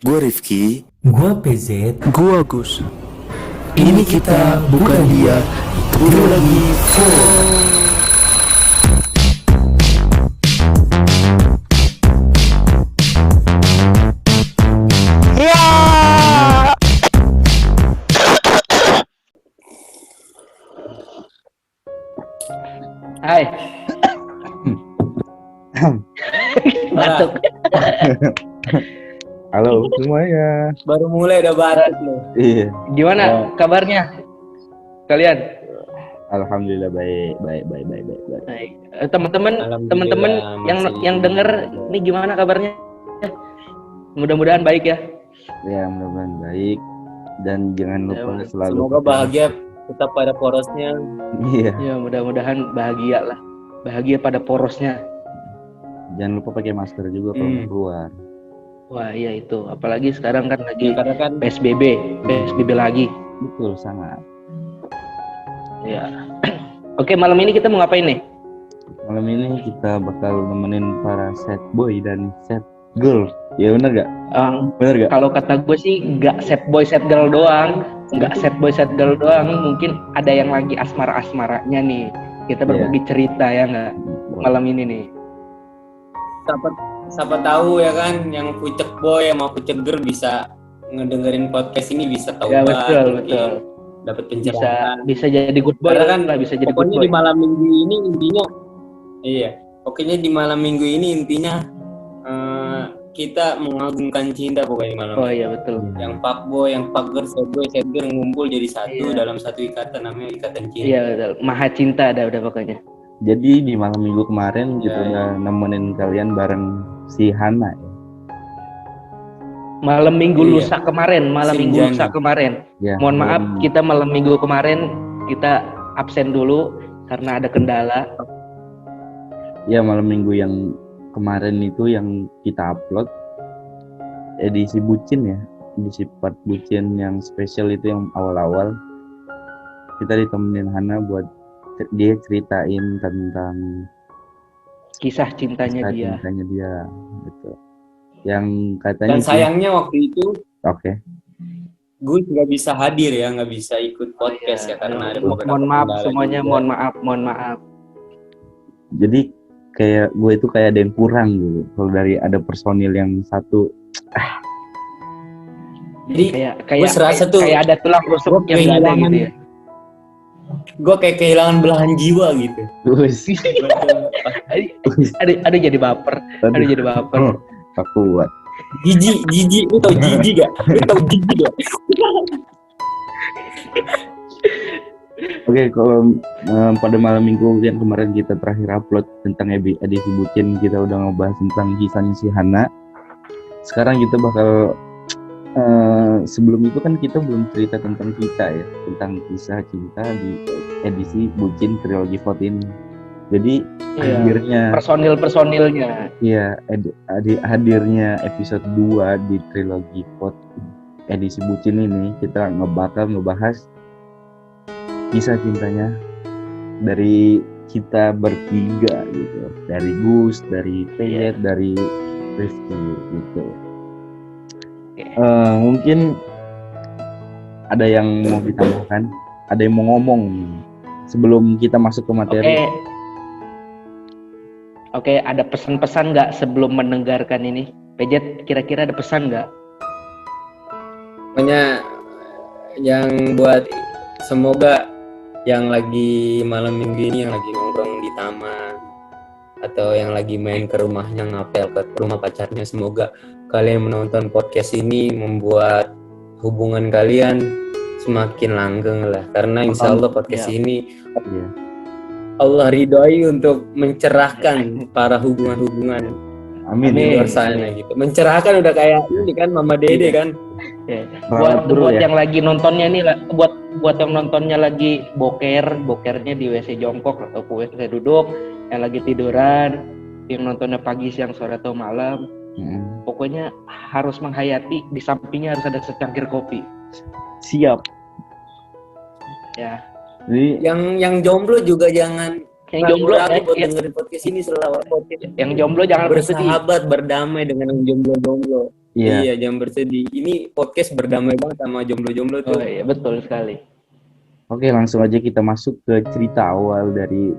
Gue Rifki. Gua PZ. Gua Gus. Ini kita bukan dia. Trilogi 4. Hai. Batuk. Halo semuanya. Baru mulai udah batuk loh. Iya. Gimana kabarnya kalian? Alhamdulillah baik. Baik. Teman-teman yang denger ini gimana kabarnya? Mudah-mudahan baik ya. Ya mudah-mudahan baik dan jangan lupa selalu. Semoga bahagia tetap pada porosnya. Iya. Ya mudah-mudahan bahagia lah. Bahagia pada porosnya. Jangan lupa pakai masker juga kalau mau keluar. Wah iya itu. Apalagi sekarang kan lagi Karena kan PSBB lagi. Betul sangat. Ya. Oke, malam ini kita mau ngapain nih? Malam ini kita bakal nemenin para sad boy dan sad girl. Ya benar gak? Benar gak? Kalau kata gue sih nggak sad boy sad girl doang. Mungkin ada yang lagi asmara-asmaranya nih. Kita berbagi cerita ya nggak? Malam ini nih. siapa tahu ya kan yang pucek boy sama pucek girl bisa ngedengerin podcast ini bisa tahu Ya betul. Dapat pencerahan. Bisa jadi good boy Karena kan lah, bisa jadi good pokoknya boy. di malam minggu ini intinya pokoknya di malam minggu ini intinya kita mengagungkan cinta pokoknya di malam Oh minggu. iya betul. Yang fuckboy, yang fuckgirl, sad girl ngumpul jadi satu dalam satu ikatan namanya ikatan cinta. Iya betul. Maha cinta ada udah pokoknya. Jadi di malam minggu kemarin kita udah nemenin kalian bareng si Hana ya. Malam minggu Iya. lusa kemarin. Ya, Mohon maaf kita malam minggu kemarin kita absen dulu karena ada kendala. Ya malam minggu yang kemarin itu yang kita upload edisi bucin ya, edisi part bucin yang spesial itu yang awal-awal kita ditemenin Hana buat dia ceritain tentang Kisah cintanya dia. gitu. Yang katanya Dan sayangnya waktu itu Oke. gue nggak bisa hadir ya, nggak bisa ikut podcast ya karena ada beberapa Mohon maaf kendala semuanya, juga. mohon maaf. Jadi kayak gue itu kayak ada yang kurang gitu. Kalau dari ada personil yang satu Jadi Kayak gue serasa tuh kayak ada tulang rusuk gue yang nggak ada kehilangan- gitu ya. gue kayak kehilangan belahan jiwa gitu. Ada jadi baper. tak kuat. Jijik, lu tau jijik gak? Oke, kalau pada malam minggu yang kemarin kita terakhir upload tentang edisi bucin, kita udah ngebahas tentang kisahnya si Hana. Sekarang kita bakal sebelum itu kan kita belum cerita tentang kita ya, tentang kisah cinta di edisi bucin trilogi 4 ini. Jadi hadirnya Personilnya. Iya, hadirnya episode 2 di trilogi pot edisi bucin ini kita bakal ngebahas kisah cintanya dari kita bertiga gitu. Dari Gus, dari Peyet, dari Rifki gitu. Mungkin ada yang mau ditambahkan, ada yang mau ngomong sebelum kita masuk ke materi. Oke, ada pesan-pesan nggak sebelum mendengarkan ini? Pejet, kira-kira ada pesan nggak? Pokoknya yang buat semoga yang lagi malam minggu ini yang lagi nongkrong di taman atau yang lagi main ke rumahnya ngapel ke rumah pacarnya, semoga kalian menonton podcast ini membuat hubungan kalian semakin langgeng lah, karena insya Allah podcast ini Allah ridhoi untuk mencerahkan para hubungan-hubungan Amin. di luar sana gitu. Mencerahkan udah kayak ini kan Mama Dede kan. Ya. Rawat Buat ya. yang lagi nontonnya nih, buat yang nontonnya lagi bokernya di WC jongkok atau WC duduk, yang lagi tiduran, yang nontonnya pagi, siang, sore atau malam, pokoknya harus menghayati di sampingnya harus ada secangkir kopi. Siap. Ya. Jadi Yang jomblo juga jangan Yang jomblo buat dengerin podcast ini selama podcast. yang jomblo jangan bersedih. Bersahabat, berdamai dengan yang jomblo-jomblo. Iya. Iya, jangan bersedih. Ini podcast berdamai banget sama jomblo-jomblo Oh tuh. iya, betul sekali. Oke, langsung aja kita masuk ke cerita awal dari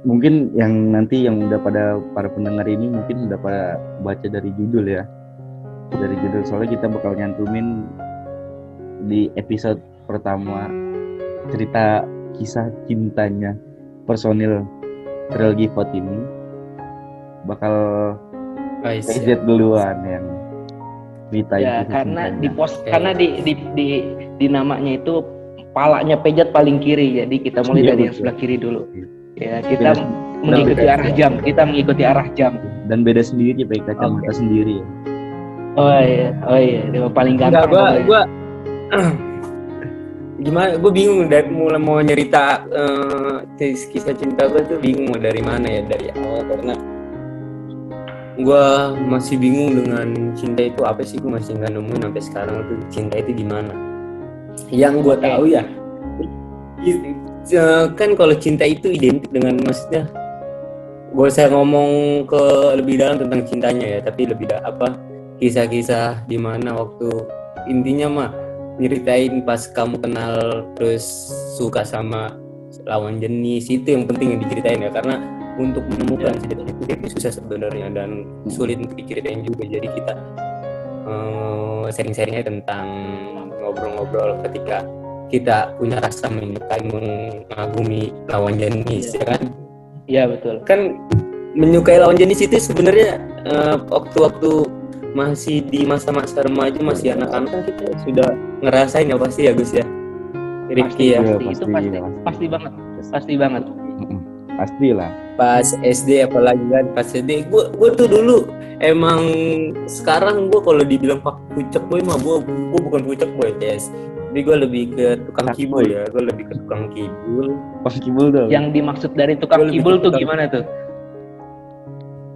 mungkin yang nanti yang udah pada para pendengar ini mungkin udah pada baca dari judul ya. Dari judul soalnya kita bakal nyantumin di episode pertama cerita kisah cintanya personil Trail Givot ini bakal Guys, PZ duluan yang ceritain Ya, kisah karena cintanya. di post Oke. karena di namanya itu palanya pejat paling kiri. Jadi kita mulai Iya, dari yang betul. sebelah kiri dulu. Ya, kita Beda- mengikuti beda arah jam. jam. Kita mengikuti arah jam. dan beda sendiri pakai kacamata sendiri ya. Oh iya, dia paling Enggak, gampang. pokoknya. gua gimana? Gue bingung dari mulai mau nyerita kisah cinta gue tuh bingung mau dari mana ya, dari awal, karena gue masih bingung dengan cinta itu apa sih. Gue masih nggak nemuin sampai sekarang tuh cinta itu gimana. Yang gue Oke. tahu ya, kan kalau cinta itu identik dengan, maksudnya gue usah ngomong ke lebih dalam tentang cintanya ya, tapi lebih kisah-kisah di mana waktu, intinya mah nyeritain pas kamu kenal terus suka sama lawan jenis, itu yang penting yang diceritain ya, karena untuk menemukan cerita itu susah sebenarnya dan sulit untuk diceritain juga. Jadi kita sharing-sharingnya tentang ngobrol-ngobrol ketika kita punya rasa menyukai, mengagumi lawan jenis, ya kan? Iya betul. Kan menyukai lawan jenis itu sebenarnya waktu-waktu masih di masa-masa remaja, masih anak-anak, kan kita sudah ngerasain ya pasti ya Gus ya, Rifki ya. Iya, Itu pasti. pasti banget. Pasti banget. Pasti lah. Pas SD apalagi kan, pas SD gue tuh dulu emang, sekarang gue kalau dibilang pucek boy mah gue bukan pucek boy, yes. Tapi gue lebih ke tukang Fuck kibul boy. ya, gue lebih ke tukang kibul. Pas kibul dong. Yang dimaksud dari tukang Gua lebih kibul tuh tukang- gimana tuh?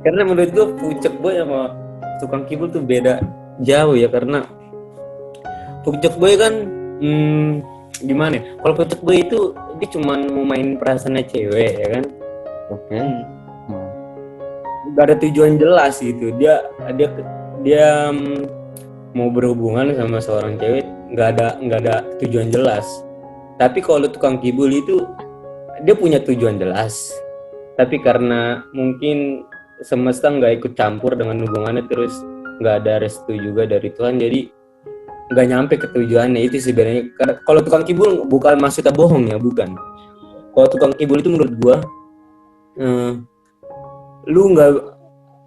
Karena menurut gue pucek boy sama tukang kibul tuh beda jauh ya, karena pucek boy kan gimana ya? Kalau pucek boy itu dia cuman mau main perasaannya cewek ya kan, Oke. Hmm. Nah, gak ada tujuan jelas gitu. Dia mau berhubungan sama seorang cewek, nggak ada tujuan jelas. Tapi kalau tukang kibul itu dia punya tujuan jelas, tapi karena mungkin semesta nggak ikut campur dengan hubungannya, terus nggak ada restu juga dari Tuhan, jadi nggak nyampe ke tujuannya. Itu sebenarnya kalau tukang kibul bukan maksudnya bohong ya, bukan. Kalau tukang kibul itu menurut gua lu nggak,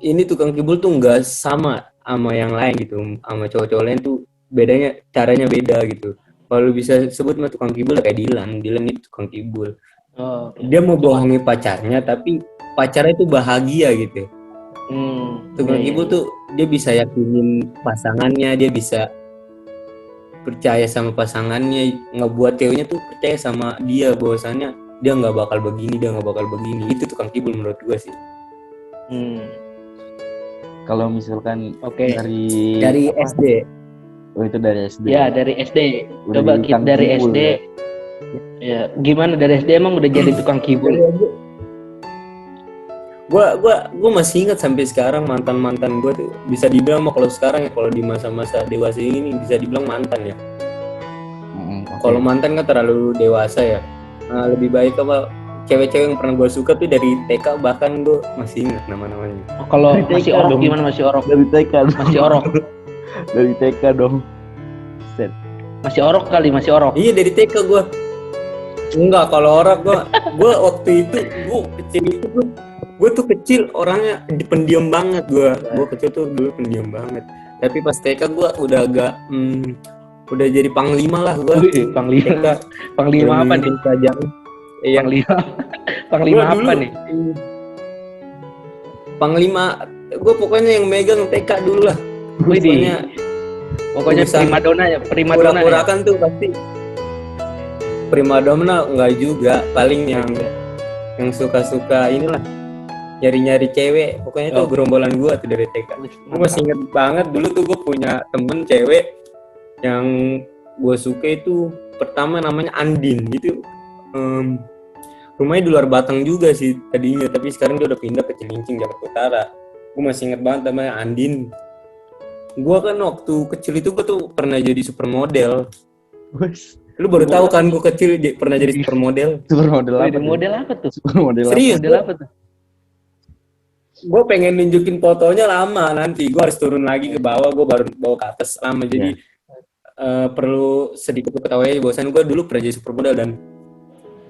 ini tukang kibul tuh nggak sama yang lain gitu, sama cowok-cowok lain tuh bedanya, caranya beda gitu. Kalau lu bisa sebut mah tukang kibul kayak Dilan itu tukang kibul. Oh, oke. Dia mau bohongi pacarnya, tapi pacarnya itu bahagia gitu. Tukang Iya, kibul iya. tuh dia bisa yakinin pasangannya, dia bisa percaya sama pasangannya, ngebuat ceweknya tuh percaya sama dia bahwasannya dia nggak bakal begini, dia nggak bakal begini. Itu tukang kibul menurut gua sih. kalau misalkan Oke. Dari SD. Oh, itu dari SD. Ya dari SD. Udah Coba jadi kita tukang dari kibul SD. ya? Ya, gimana dari SD emang udah jadi tukang kibul? Gua masih ingat sampai sekarang mantan gue tuh bisa dibilang mah, kalau sekarang ya, kalau di masa-masa dewasa ini bisa dibilang mantan ya. Oke. Kalau mantan kan terlalu dewasa ya. Nah, lebih baik apa cewek-cewek yang pernah gue suka tuh dari TK, bahkan gue masih ingat nama-namanya. Oh, kalau Dari masih TK orok dong. gimana, masih orok? dari TK dong. Masih orok. Dari TK dong. Set. Masih orok kali, masih orok. Iya dari TK gue. Enggak, kalau orang gue waktu itu gue kecil itu gue tuh kecil orangnya pendiam banget. Gue kecil tuh dulu pendiam banget. Tapi pas TK gue udah agak udah jadi panglima lah gue. Wih, panglima. Panglima apa nih? Saja. Iya. Panglima. Panglima Gua apa dulu, nih? Panglima, gue pokoknya yang megang TK dulu lah. Widih. Pokoknya urusan primadona ya, primadona ya. Pura-purakan tuh pasti. Primadona enggak juga, paling yang suka-suka inilah, nyari-nyari cewek. Pokoknya itu Oh. gerombolan gue tuh dari TK. Gue masih inget banget dulu tuh gue punya temen cewek yang gue suka itu, pertama namanya Andin gitu. Rumahnya di luar Batang juga sih tadinya, tapi sekarang dia udah pindah ke Cilincing, Jakarta Utara. Gue masih inget banget namanya Andin. Gua kan waktu kecil itu gua tuh pernah jadi supermodel. Wes, Lu baru tahu kan gua kecil pernah jadi supermodel. supermodel apa? Wih, tuh? model apa tuh? Supermodel apa? Serius, Model apa tuh? gue pengen nunjukin fotonya lama, nanti gue harus turun lagi ke bawah, gue baru bawa ke atas lama. Jadi perlu sedikit ketahui bahwasan gue dulu pernah jadi supermodel dan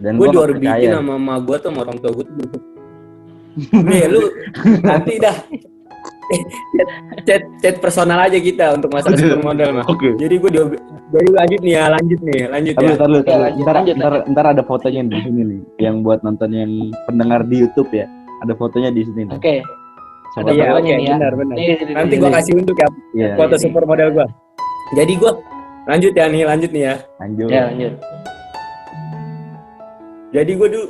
Dan gue gua nggak diorbitin percaya. sama mama gue tuh sama orang tua gue tuh. Nih lu nanti dah chat personal aja kita untuk masalah supermodel mah. Oke. Jadi gue jadi lanjut nih ya. Ntar ada fotonya di sini nih, yang buat nonton yang pendengar di YouTube ya. Ada fotonya di sini nih. Oke. Coba. Ada Iya, fotonya oke, nih ya. benar. Nih, Nanti gue kasih untuk ya Iya. foto supermodel gue. Jadi gue lanjut nih ya. Lanjut. Ya, lanjut. Jadi gue dulu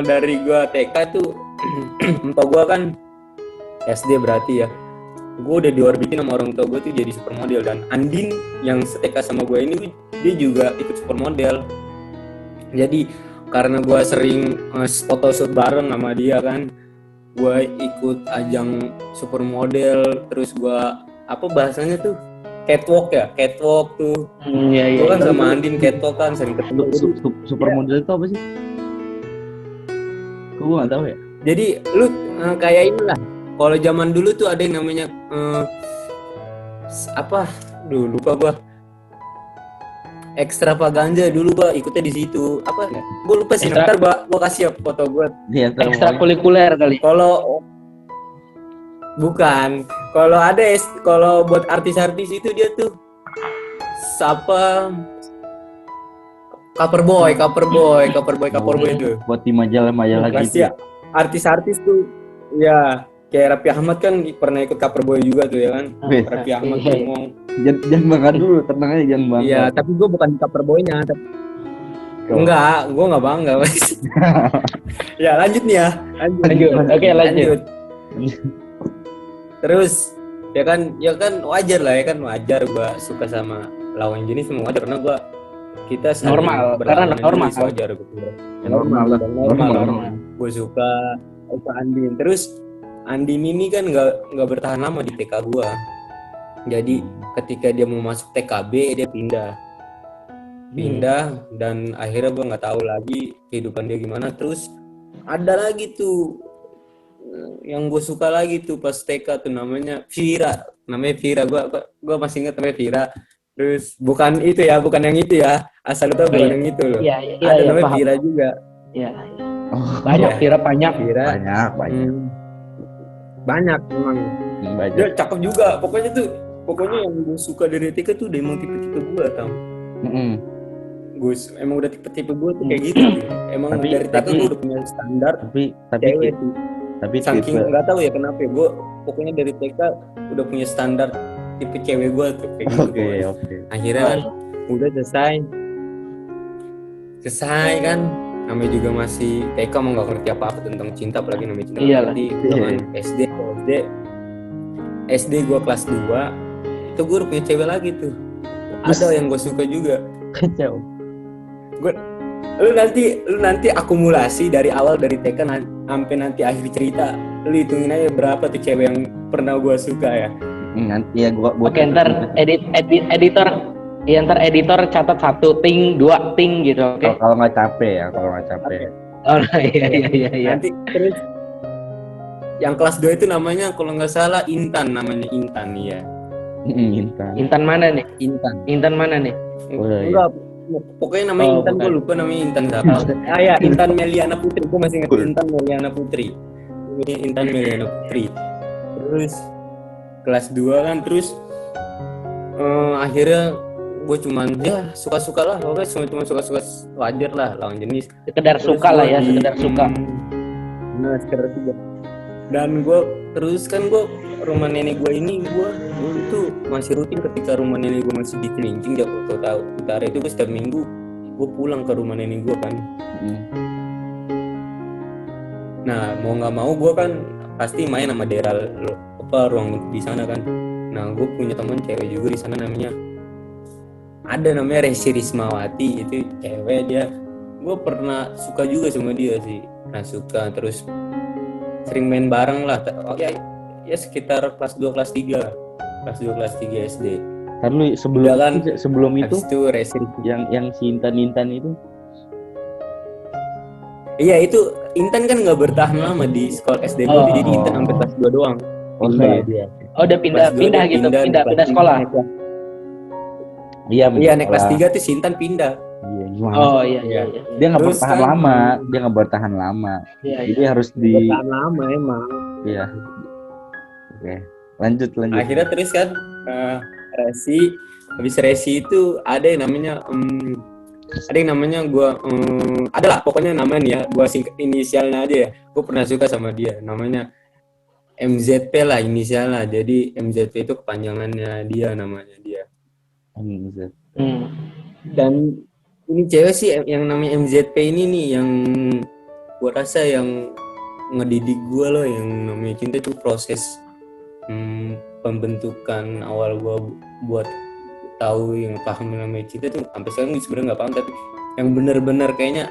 dari gue TK tuh empok gue kan SD berarti ya. Gue udah diorbitin sama orang tua gue tuh jadi supermodel, dan Andin yang seTK sama gue ini dia juga ikut supermodel. Jadi karena gue sering foto shoot bareng sama dia kan, gue ikut ajang supermodel, terus gue apa bahasanya tuh catwalk tuh. Iya. Gue kan sama Andin catwalk kan sering ketemu. Supermodel itu apa sih? Gue nggak tahu ya. Jadi lu kayak inilah. Kalau zaman dulu tuh ada yang namanya apa? Duh, lupa gua. Extravaganza dulu gua ikutnya di situ. Apa? Gua lupa sih. Ntar gua kasih ya foto gua. Iya, Ekstrakurikuler kali. Kalau bukan, kalau buat artis-artis itu dia tuh siapa? Cover boy itu. Buat di majalah Pasti gitu. ya, artis-artis tuh ya kayak Raffi Ahmad kan pernah ikut cover boy juga tuh ya kan. Wih. Raffi Ahmad ngomong. Jangan bangga dulu, tenang aja jangan bangga. Iya, tapi gue bukan cover boy-nya. Enggak, gue nggak bangga. Ya lanjut nih ya. Lanjut. Oke, lanjut. Terus ya kan wajar lah ya kan, wajar gue suka sama lawan jenis, semua wajar karena kita Normal, karena normal. Wajar gitu. Normal. Gue suka Andin. Terus Andin ini kan nggak bertahan lama di TK gue. Jadi ketika dia mau masuk TKB dia pindah dan akhirnya gue nggak tahu lagi kehidupan dia gimana. Terus ada lagi tuh yang gue suka lagi tuh pas TK tuh namanya Vira. Gue masih ingat namanya Vira. Terus bukan yang itu ya, asal lu tahu bukan yang itu loh. Iya, Ada namanya paham. Vira juga. Iya. Oh, Banyak Iya. banyak. Vira banyak. banyak memang. Banyak. Dia cakep juga. Pokoknya yang gue suka dari TK tuh dia emang tipe-tipe gue tau. Gue emang udah tipe-tipe gue tuh kayak gitu. Emang dari TK gue udah punya standar Tapi cewek tuh. tapi Saking tipe nggak tahu ya kenapa ya, gue pokoknya dari TK udah punya standar tipe cewek gue tuh kayak gitu. Oke. Akhirnya kan udah selesai kan, namanya juga masih TK, mau nggak ngerti apa-apa tentang cinta, apalagi namanya cinta. Iyalah. Jadi SD gue kelas 2 itu gue udah punya cewek lagi tuh. Ada yang gue suka juga. Kacau. Lu nanti akumulasi dari awal dari TK sampai nanti akhir cerita, lu hitungin aja berapa tuh cewek yang pernah gue suka ya. Nanti ya gua Oke, ntar editor catat 1 ting, 2 ting gitu, oke? kalau nggak capek. Oh, iya. Nanti terus yang kelas 2 itu namanya kalau nggak salah Intan ya. Intan. Intan mana nih? Intan mana nih? Oh, iya. Enggak, pokoknya namanya Intan, bukan. gue lupa namanya Intan siapa. Ya, Intan Meliana Putri, gue masih ingat Intan Meliana Putri. Terus kelas 2 kan, terus akhirnya gue cuman ya suka-suka lah, pokoknya cuma suka-suka wajar lah, lawan jenis. Sekedar Terus suka lah ya, gua sekedar suka. Nah, sekedar suka. Dan gue terus kan rumah nenek gue ini gue tuh masih rutin ketika rumah nenek gue masih di Cilincing, Jakarta Utara itu, gue setiap minggu gue pulang ke rumah nenek gue kan. Nah, mau nggak mau gue kan pasti main sama daerah ruang di sana kan. Nah, gue punya teman cewek juga di sana, namanya Resi Rismawati, itu cewek dia. Gue pernah suka juga sama dia sih. Nah, suka terus sering main bareng lah. Ya sekitar kelas 2 kelas 3. kelas 2 kelas 3 SD. Kan lu Udah kan, sebelum itu Habis itu restriksi. yang si Intan itu. Iya itu Intan kan nggak bertahan lama di sekolah SD gue, jadi Intan sampai kelas 2 doang. Oh Pindah. iya dia. Oh, udah pindah Kelas dua pindah dia gitu, di pindah kelas sekolah. tiga. Iya, Iya naik kelas 3 tuh si Intan pindah. Iya, gimana? Oh iya iya iya. Dia nggak Terus bertahan kan- lama, dia nggak bertahan lama. Iya Jadi iya. harus di Bertahan lama emang. iya. Oke. Lanjut. Akhirnya terus kan habis resi itu ada yang namanya gua adalah pokoknya namanya nih ya, gua singkat inisialnya aja ya. Gua pernah suka sama dia, namanya MZP lah inisialnya. Jadi MZP itu kepanjangannya dia, namanya dia. Dan ini cewek sih yang namanya MZP ini nih yang gua rasa yang ngedidik gua loh, yang namanya cinta itu proses pembentukan awal gua buat tahu yang paham namanya cinta tuh sampai sekarang sebenarnya nggak paham, tapi yang benar-benar kayaknya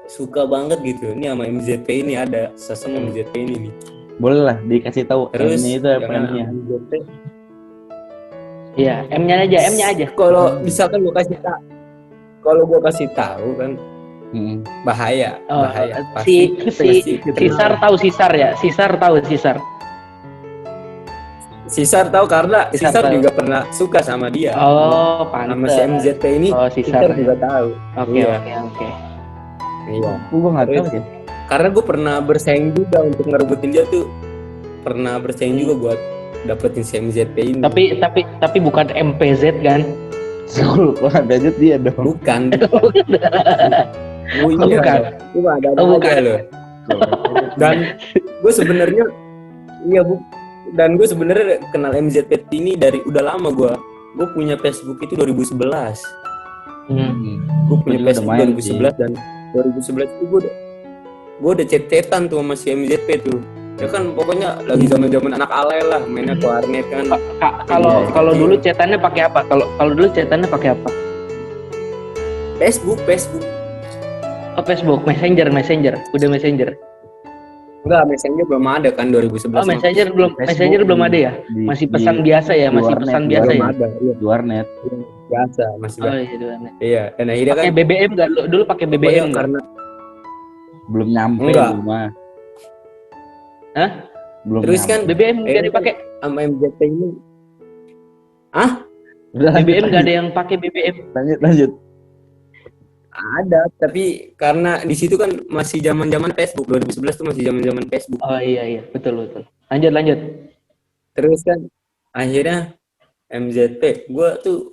suka banget gitu. Ini sama MZP ini ada sosok MZP ini nih. Boleh lah dikasih tahu Terus M-nya itu apa jangan M-nya? MZP. Iya, M-nya aja. Kalau misalkan gua kasih tahu kan bahaya. Oh, Pasti Sisar tahu Sisar ya? Sisar tahu Sisar. Sisar tahu karena Sisar Sisar tahu. juga pernah suka sama dia. Oh, Sama pantes. si MZP ini Oh, Sisar Sisar. juga tahu. Oke, Iya. oke. Iya. Gua nggak tahu Terus- ya. Karena gue pernah bersaing juga untuk ngerebutin dia tuh. Pernah bersaing juga buat dapetin si MZP ini. Tapi bukan MPZ kan? Sekolah lanjut dia dong. Bukan. Oh, bukan. Bukan. Ada Oh, bukan. aja loh. Dan gue sebenarnya dan gue sebenarnya kenal MZP ini dari udah lama gue. Gue punya Facebook itu 2011. Gue punya Juga Facebook lumayan 2011 dan 2011 itu gue udah chat-chatan tuh sama si MZP tuh. Ya kan pokoknya lagi zaman-zaman anak alay lah, mainnya ke warnet kan. Kalau dulu cetannya pakai apa? Kalau dulu cetannya pakai apa? Facebook. Oh, Facebook, Messenger. Udah Messenger. Enggak, Messenger belum ada kan 2011. Oh, Messenger belum ada ya? Masih pesan biasa ya, masih warnet, pesan di biasa belum ya. ada. Iya, Di warnet. biasa masih Oh biasa. iya, duluan. Iya, dan akhirnya kan Pakai BBM enggak? Dulu pakai BBM pokoknya enggak? karena Belum nyampe Enggak. rumah. Hah? Belum terus nyampe. kan BBM enggak dipakai. sama MZP ini Udah, BBM enggak ada yang pakai BBM. Lanjut. ada, tapi karena di situ kan masih zaman-zaman Facebook. 2011 tuh masih zaman-zaman Facebook. Oh iya, betul. Lanjut. Terus kan akhirnya MZP gue tuh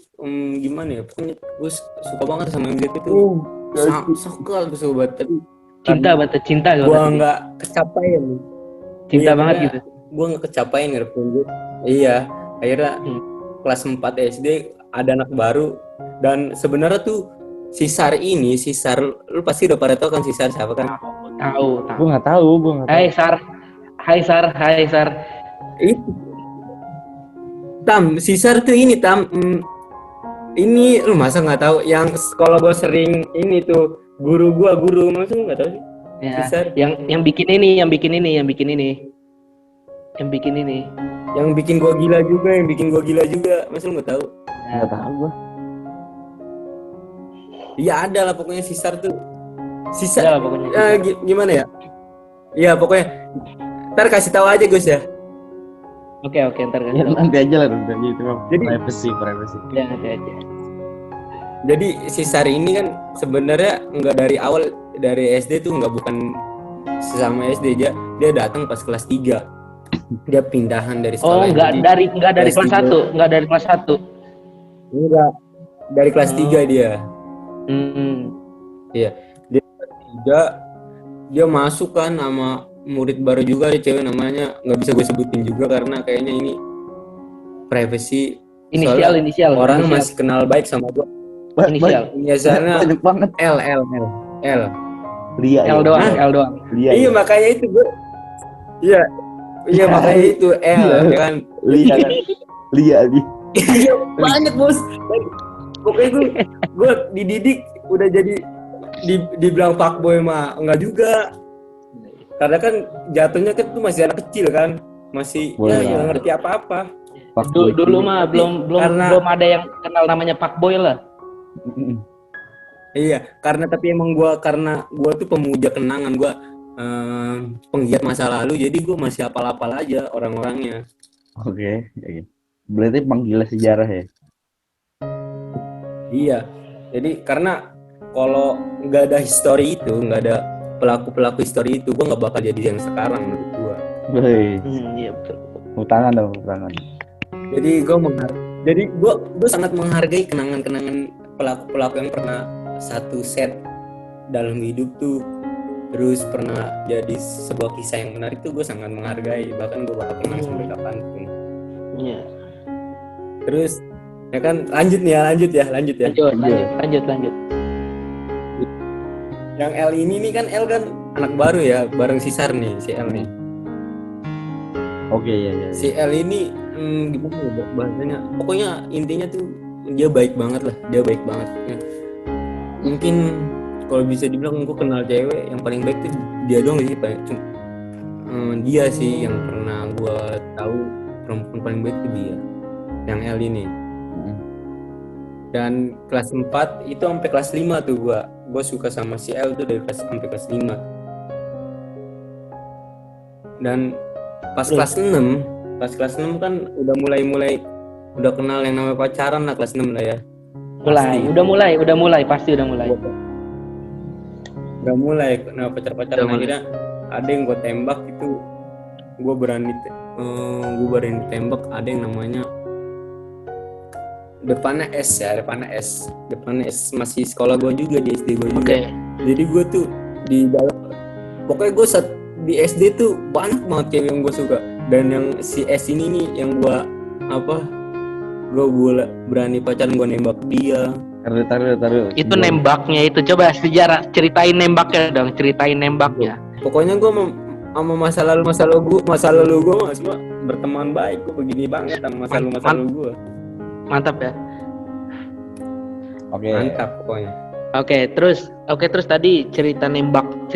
gimana ya, pokoknya gue suka banget sama MZP tuh. Suka banget, tapi Cinta gue banget. nggak kecapain. Cinta Iya, banget karena gitu. gue nggak kecapain ngerepoin gue. Iya, akhirnya kelas 4 SD ada anak baru, dan sebenarnya tuh Sisar, lu pasti udah pada tahu kan Sisar siapa kan? Tahu. Gue nggak tahu. Hai Sar. Itu Sisar tuh ini ini lu masa nggak tahu? Yang sekolah gue sering ini tuh guru masa lu nggak tahu sih? Ya, Sisar. yang bikin ini. Yang bikin gue gila juga, masa lu nggak tahu? Nggak tahu gue. Iya ada lah pokoknya Sisar tuh. Udah lah pokoknya. Gimana ya? Iya pokoknya. Ntar kasih tahu aja Gus ya. Oke, ntar kan. Ya, nanti aja lah itu mah. Jadi- privacy. Ya, nanti aja. Jadi Sisar ini kan sebenarnya nggak dari awal, dari SD tuh bukan sesama SD aja. Dia datang pas kelas 3. Dia pindahan dari Oh, sekolah. enggak dari kelas kelas 1, enggak dari kelas 1. Enggak. Dari kelas 3 dia. Dia masuk kan sama murid baru juga, ada cewek namanya nggak bisa gue sebutin juga karena kayaknya ini privacy. Soalnya Inisial. orang inisial. masih kenal baik sama gue. Inisial. Biasanya Banyak banget. L. Lia. L doang. Lia. Iya makanya itu gue. Iya makanya itu L ya kan. Lia. Iya banyak bos. Pokoknya gue dididik udah jadi dibilang fuckboy mah enggak juga. Karena kan jatuhnya kan tuh masih anak kecil kan, masih Boleh nggak lah. ngerti apa-apa. Dulu mah Karena- belum ada yang kenal namanya Pak Boy lah. Iya, tapi emang karena gua tuh pemuja kenangan, gua penggiat masa lalu, jadi gua masih hafal-hafal aja orang-orangnya. Oke. Berarti penggila sejarah ya. Iya, jadi karena kalau nggak ada history itu, nggak ada pelaku histori itu, gua nggak bakal jadi yang sekarang menurut gua. Woi, Iya betul. tangan dong, tangan. Jadi gua sangat menghargai kenangan-kenangan pelaku yang pernah satu set dalam hidup tuh, terus pernah jadi sebuah kisah yang menarik tuh, gue sangat menghargai, bahkan gue bakal kenang sampai kapanpun. Iya. Terus ya kan lanjut ya. Lanjut. Yang L ini nih kan, L kan anak baru ya, bareng si Sar nih, si L nih. Oke, ya. Si L ini gimana ya bahasanya? Pokoknya intinya tuh dia baik banget lah, Ya. Mungkin kalau bisa dibilang gue kenal cewek yang paling baik tuh dia doang sih, Pak. Dia sih yang pernah gue tahu perempuan paling baik tuh dia, yang L ini. Dan kelas 4 itu sampai kelas 5 tuh gue suka sama si L tuh dari kelas sampai kelas 5. Dan pas kelas 6 kan udah mulai udah kenal yang namanya pacaran lah, kelas 6 lah ya. Udah mulai. Udah mulai kenal pacaran, akhirnya ada yang gue tembak itu, gue berani tembak, ada yang namanya depannya S, masih sekolah gue juga, di SD gue juga. Jadi gue tuh di dalam, pokoknya gue saat di SD tuh banyak banget cewek yang gue suka, dan yang si S ini nih yang gue berani pacaran, gue nembak dia. Taruh. Itu nembaknya itu, coba sejarah, ceritain nembaknya dong, Pokoknya gue sama masa lalu gue semua berteman baik, gue begini banget sama masa lalu gue. Mantap ya. Oke. Mantap pokoknya. Oke, terus tadi cerita nembaknya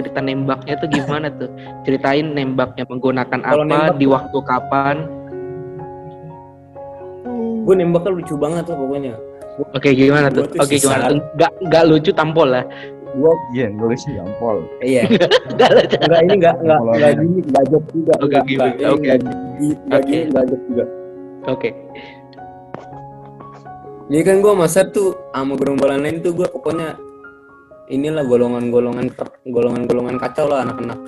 tuh gimana tuh? Ceritain nembaknya menggunakan Kalau apa, nembak, di waktu kapan? Gue nembaknya lucu banget lah pokoknya. Oke, gimana tuh? Gimana tuh? Gak lucu tampol lah. Iya, nulis jampol. Iya. Gak lucu. Enggak, ini enggak gini, enggak joke juga. Oke, gini. Enggak joke juga. Oke. Jadi kan gue masa tuh sama gerombolan lain tuh, gue pokoknya inilah golongan kacau lah, anak-anak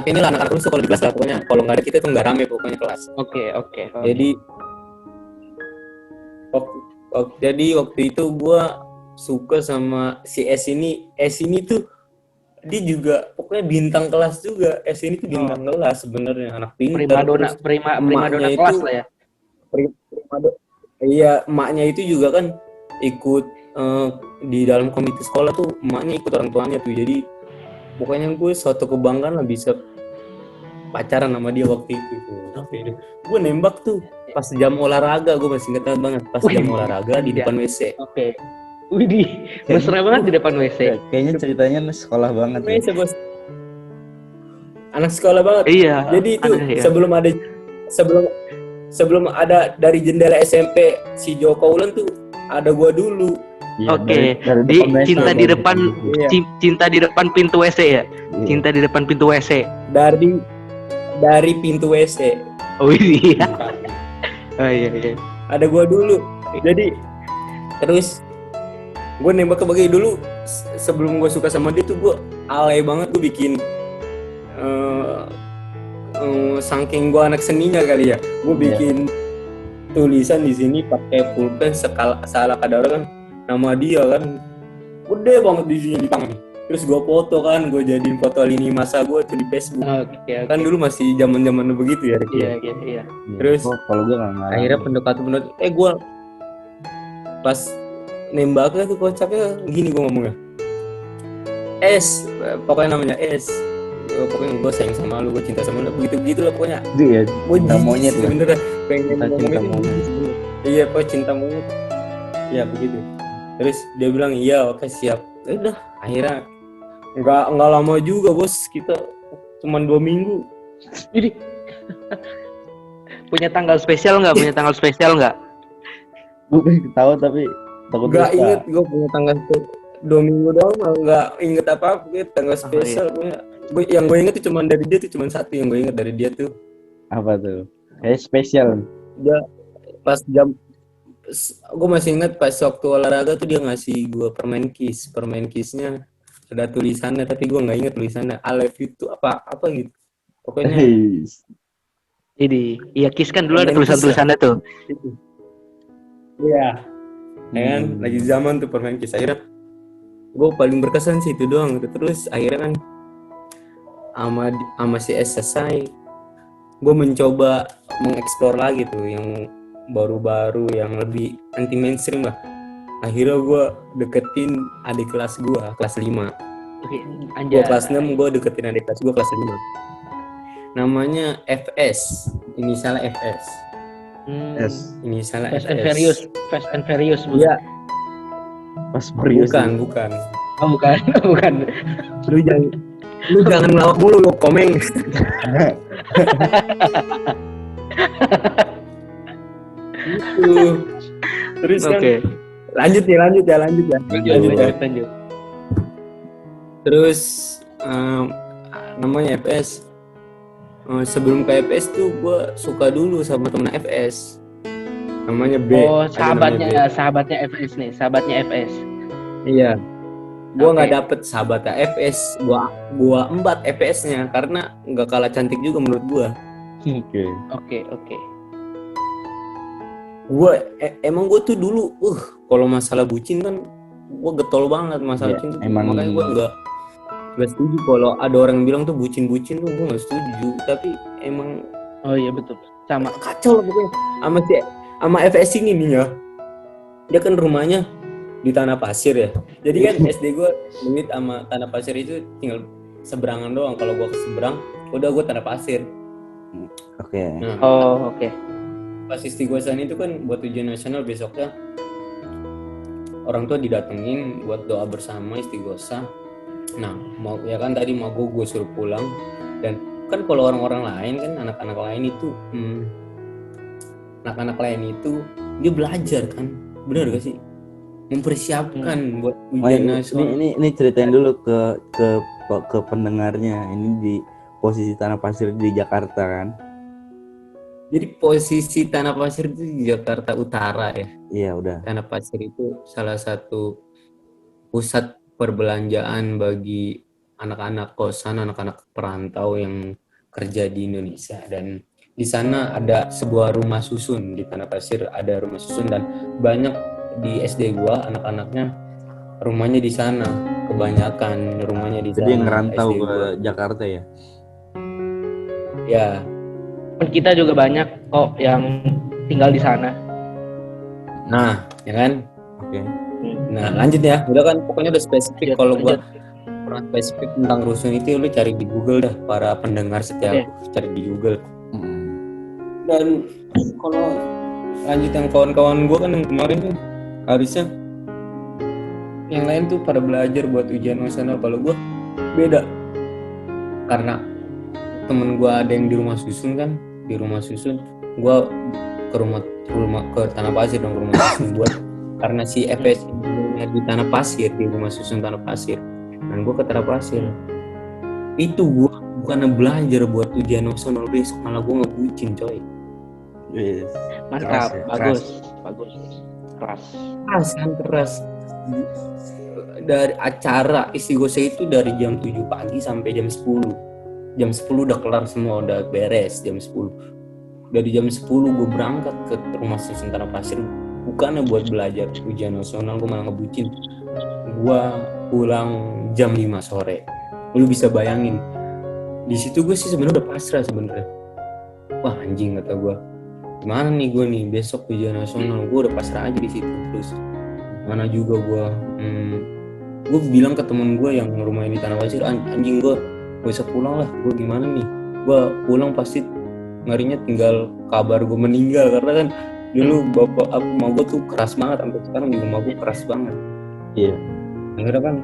inilah, anak-anak rusuh kalau di kelas lah pokoknya. Kalau nggak ada kita tuh nggak rame pokoknya kelas. Oke. Jadi waktu itu gue suka sama si S ini tuh, dia juga pokoknya bintang kelas juga. S ini tuh bintang kelas sebenarnya, anak pintar. Primadona kelas lah ya. Iya, emaknya itu juga kan ikut di dalam komite sekolah tuh, emaknya ikut orang tuanya tuh. Jadi pokoknya gue suatu kebanggaan lah bisa pacaran sama dia waktu itu. Gue nembak tuh pas jam olahraga, gue masih inget banget pas jam olahraga di depan WC. Oke. Widih, mesra banget di depan WC. Kayaknya ceritanya sekolah banget. WC bos. Anak sekolah banget. Iya. Jadi itu sebelum ada dari jendela SMP si Joko Ulen tuh ada gua dulu. Iya, Oke. dari Cinta di depan cinta di depan pintu WC ya. Iya. Cinta di depan pintu WC. Dari pintu WC. Oh iya. Oh iya. Ada gua dulu. Jadi terus gue nembak ke Bagai dulu. Sebelum gue suka sama dia tuh gue alay banget, gue bikin saking gue anak seninya kali ya, gue bikin tulisan di sini pakai pulpen salah kadar kan nama dia kan gede banget di sini di tangan. Terus gue foto kan, gue jadiin foto lini masa gue tuh di Facebook. Oke. Kan dulu masih zaman begitu ya. Iya. Terus kalau gue nggak ngarang. akhirnya pendekatan gue pas nembaknya tuh kocaknya gini, gue ngomongnya S, pokoknya namanya S, pokoknya gue sayang sama lu, gue cinta sama lu, begitu lah pokoknya. Iya, gue monyet lah. bener pengen ngomong itu. Iya, kok cinta monyet. Iya begitu. Terus dia bilang iya, oke siap. Udah, akhirnya nggak lama juga bos, kita cuman 2 minggu. Jadi Punya tanggal spesial nggak? Punya tanggal spesial nggak? Gue pengen tahu tapi takut Gak lupa. inget gue punya tanggal 2 minggu doang, malah gak inget apa-apa gue tanggal spesial. Yang gue inget tuh cuma dari dia tuh cuma satu yang gue inget dari dia tuh. Apa tuh? Kayak spesial. Dia pas jam, gue masih inget pas waktu olahraga tuh dia ngasih gue permen kissnya ada tulisannya tapi gue nggak inget tulisannya. I love you tuh apa gitu. Pokoknya Jadi, iya Kiss kan dulu ada Permen Kiss, tulisan-tulisannya tuh. itu. Iya. Ya kan, lagi zaman tuh permen kiss. Akhirnya gue paling berkesan sih itu doang gitu. Terus akhirnya kan sama si S selesai, gue mencoba mengeksplor lagi tuh yang baru-baru, yang lebih anti mainstream lah. Akhirnya gue deketin adik kelas gue, kelas 5. Gue Anjay. kelas 6, gue deketin adik kelas gue kelas 5. Namanya FS, inisialnya FS. S. Inisialnya Fast and FS. Furious, Fast and Furious. Iya, Pas Furious. bukan. Oh, bukan, bukan. Lu jangan ngelawak mulu lu komeng. Gitu. Terus kan Oke. lanjut ya. Lanjut. Terus namanya FS. Sebelum ke FS tuh gue suka dulu sama temen FS. Namanya B. Oh, Ada namanya sahabatnya FS nih, sahabatnya FS. B. Iya. Gue nggak Oke. dapet sahabatnya FS. Gua embat FS-nya karena nggak kalah cantik juga menurut gue. Oke. Oke. Emang gue tuh dulu kalau masalah bucin kan gue getol banget masalah Ya, cinta tuh. emang- Makanya gue nggak setuju kalau ada orang yang bilang tuh bucin tuh gue nggak setuju. Tapi emang Oh iya betul. Sama. kacau lah pokoknya sama FS ini nih ya. Dia kan rumahnya di Tanah Pasir ya. Jadi kan SD gue limit sama Tanah Pasir itu tinggal seberangan doang. Kalau gue ke seberang udah gue Tanah Pasir. Oke. Nah, Oh, oke. pas istighosahan itu kan buat ujian nasional besoknya orang tua didatengin buat doa bersama istighosah. Nah mau ya kan tadi mau gue suruh pulang dan kan kalau orang-orang lain kan anak-anak lain itu dia belajar kan, benar gak sih, mempersiapkan buat ujian nasional. Ini ceritain dulu ke pendengarnya. Ini di posisi Tanah Pasir di Jakarta kan? Jadi posisi Tanah Pasir itu di Jakarta Utara ya. Iya udah. Tanah Pasir itu salah satu pusat perbelanjaan bagi anak-anak kosan, anak-anak perantau yang kerja di Indonesia. Dan di sana ada sebuah rumah susun di Tanah Pasir, ada rumah susun dan banyak di SD gua anak-anaknya rumahnya di sana, kebanyakan rumahnya di sana. Jadi yang ngerantau SD ke gua. Jakarta ya? Ya, Kita juga banyak kok yang tinggal di sana. nah, ya kan? Oke. Nah, lanjut ya. Udah kan pokoknya udah spesifik. Lanjut, Kalau gua lanjut. kurang spesifik tentang rusun itu lu cari di Google dah, para pendengar setia cari di Google. Dan kalau lanjut yang kawan-kawan gue kan yang kemarin tuh harusnya yang lain tuh pada belajar buat ujian nasional, kalau gue beda karena temen gue ada yang di rumah susun kan, di rumah susun gue ke rumah ke Tanah Pasir dong, ke rumah susun buat karena si FS di Tanah Pasir, di rumah susun Tanah Pasir, dan gue ke Tanah Pasir. Itu gue bukan belajar buat ujian nasional besok, malah gue ngebucin coy. Yes. Mantap, Keras ya, bagus. Keras. Dari acara istighosah itu dari jam 7 pagi sampai jam 10. Jam 10 udah kelar semua, udah beres jam 10. Dari jam 10 gue berangkat ke rumah susun Tanah Pasir bukannya buat belajar ujian nasional, gue malah ngebucin. Gue pulang jam 5 sore. Lu bisa bayangin. Di situ gue sih sebenarnya udah pasrah sebenarnya. Wah anjing kata gue. Gimana nih gue nih besok ujian nasional, gue udah pasrah aja di situ. Terus mana juga gue bilang ke temen gue yang rumahnya di Tanah Pasir, anjing gue bisa pulang lah, gue gimana nih, gue pulang pasti ngarinya tinggal kabar gue meninggal, karena kan dulu bapak mau gue tuh keras banget, sampai sekarang juga mau gue keras banget. Iya. Akhirnya kan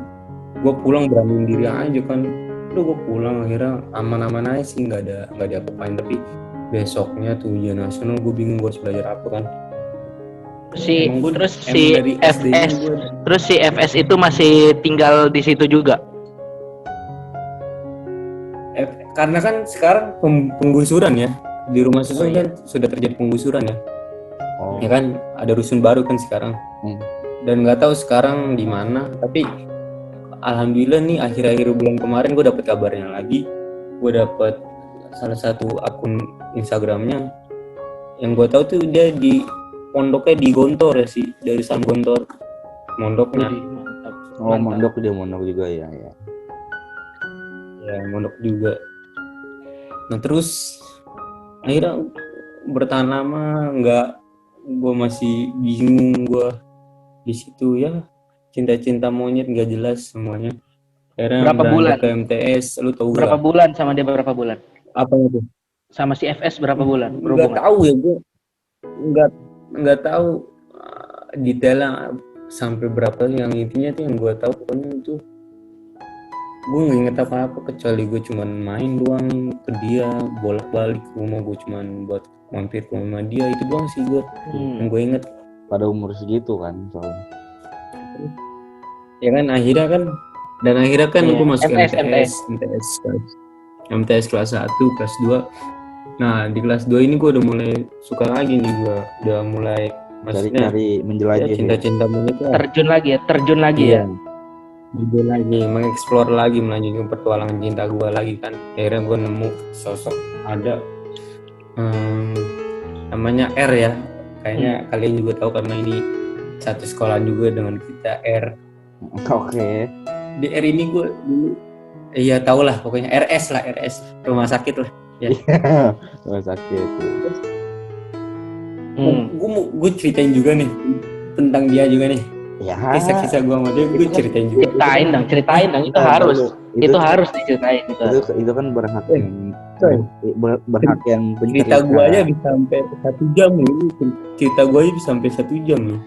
gue pulang beraniin diri aja kan, udah gue pulang akhirnya aman-aman aja sih, nggak ada apa-apain, tapi besoknya tuh ujian nasional, gue bingung gue harus belajar apa kan. Emang gua- Terus emang si dari SD-nya FS gua- terus si FS itu masih tinggal di situ juga. karena kan sekarang penggusuran ya di rumah susun iya. kan sudah terjadi penggusuran ya. Oh. Ya kan ada rusun baru kan sekarang. Dan nggak tahu sekarang di mana, tapi alhamdulillah nih akhir-akhir bulan kemarin gue dapet kabarnya lagi. Gue dapet salah satu akun Instagramnya yang gue tahu tuh dia di pondoknya di Gontor ya sih, dari San Gontor mondoknya. Wih, mantap. Oh, mondok juga ya. Ya mondok juga. Nah terus akhirnya bertahan lama nggak, gue masih bingung gue di situ ya, cinta monyet nggak jelas semuanya. Akhirnya Berapa beranjak bulan? ke MTS, lu tahu Berapa gak? bulan sama dia, berapa bulan? Apa itu? Sama si FS berapa bulan Nggak berhubungan? tahu ya gue, nggak tahu detailnya sampai berapa. Yang intinya tuh yang gue tahu pokoknya itu gue nggak inget apa-apa kecuali gue cuman main doang ke dia, bolak-balik ke rumah gue cuman buat mampir ke rumah dia, itu doang sih gue yang gue inget. Pada umur segitu kan soalnya. Ya kan akhirnya kan Iya. gue masuk MTS. MTS kelas 1, kelas 2. Nah di kelas 2 ini gue udah mulai suka lagi nih, gue udah mulai maksudnya Cari menjelajahi. ya, cinta monyet lah. Terjun lagi ya. Gue lagi mengeksplor lagi, melanjutkan petualangan cinta gue lagi kan. Akhirnya gue nemu sosok ada namanya R ya, kayaknya kalian juga tahu karena ini satu sekolah juga dengan kita, R. Oke. Di R ini gue dulu iya tau lah pokoknya, RS rumah sakit lah ya. Rumah sakit. Gue ceritain juga nih tentang dia juga nih, Ya. kisah-kisah gue sama dia, gue ceritain juga. Ceritain dong, itu harus. Itu harus diceritain gitu. Itu kan berhak yang Cerita gue aja bisa sampai 1 jam nih. Cerita gue aja bisa sampai 1 jam nih.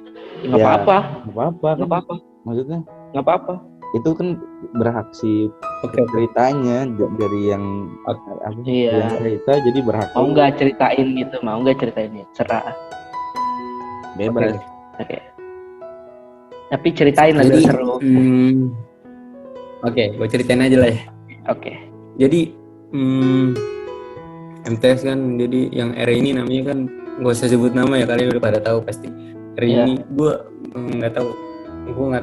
Nggak apa-apa. Nggak apa-apa. Maksudnya Nggak apa-apa. itu kan berhak si Oke. ceritanya dari yang apa Iya. yang cerita, jadi berhak Mau nggak ceritain gitu, mau nggak ceritain ya, serah. bebas. Oke. Tapi ceritain lah biar seru. Oke, gue ceritain aja lah ya. Oke. Jadi MTS kan, jadi yang R ini namanya kan gak usah sebut nama ya, kalian udah pada tahu pasti. R ini gue nggak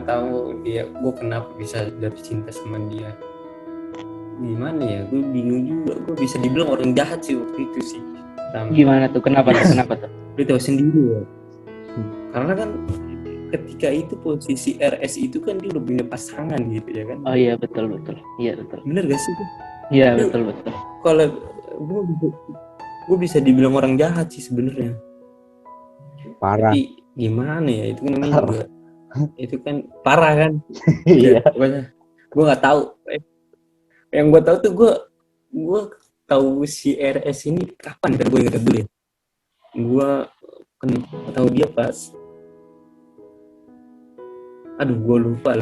tahu dia, gue kenapa bisa jatuh cinta sama dia. Gimana ya, gue bingung juga. Gue bisa dibilang orang jahat sih waktu itu sih. Gimana tuh? Kenapa tuh? Lu tahu sendiri ya. Karena kan ketika itu posisi RS itu kan dia udah punya pasangan gitu ya kan. Oh iya, betul. Iya, betul. Bener gak sih? Iya, betul. Kalau gue bisa dibilang orang jahat sih sebenarnya. Parah. Tapi gimana ya, itu kan namanya juga itu kan parah kan. Iya. Pokoknya gue nggak tahu. Yang gue tahu tuh gue tahu si RS ini kapan? Ntar gue ingat dulu ya. Gue kan tahu dia pas. Aduh, gue lupa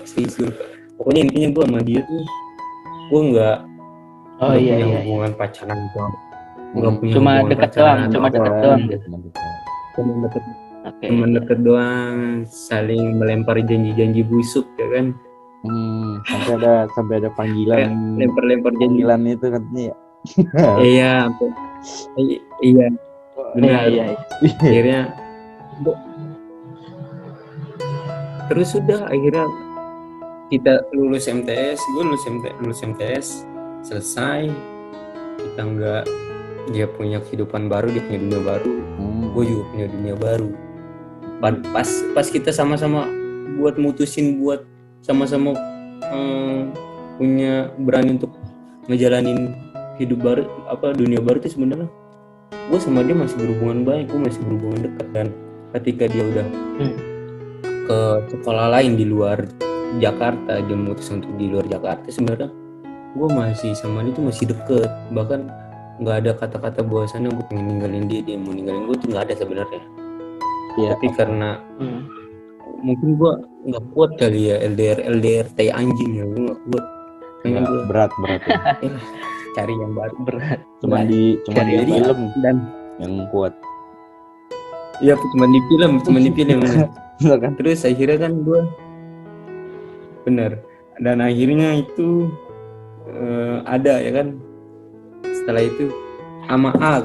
sih. Pokoknya intinya gue sama dia tuh gue nggak punya hubungan pacaran gitu. Nggak punya Cuma hubungan dekat pacaran, doang, cuma dekat doang. Oke. Cuma deket doang, saling melempar janji-janji busuk ya kan. Sampai ada panggilan. Lempar-lempar janji. Panggilan itu katanya ya. Iya, iya. Benar. Iya. Akhirnya terus sudah, akhirnya kita lulus MTS, gue lulus MTS, selesai. Kita dia punya kehidupan baru, dia punya dunia baru, gue juga punya dunia baru. Pas kita sama-sama buat mutusin buat sama-sama punya berani untuk ngejalanin hidup baru, dunia baru itu sebenarnya gue sama dia masih berhubungan baik, gue masih berhubungan dekat. Dan ketika dia udah ke sekolah lain di luar Jakarta, dia memutuskan untuk di luar Jakarta, sebenarnya gue masih sama dia tuh masih deket. Bahkan nggak ada kata-kata bahwasannya gue pengen ninggalin dia mau ninggalin gue, tuh nggak ada sebenarnya. Iya. Tapi karena mungkin gue nggak kuat kali ya, LDR tai anjing ya, gue nggak kuat. Berat ya. cari yang baru. berat. Cuman di Cari yang film Dan yang kuat. iya cuma di film. Kan? Terus akhirnya kan gue bener, dan akhirnya itu ada ya kan, setelah itu sama A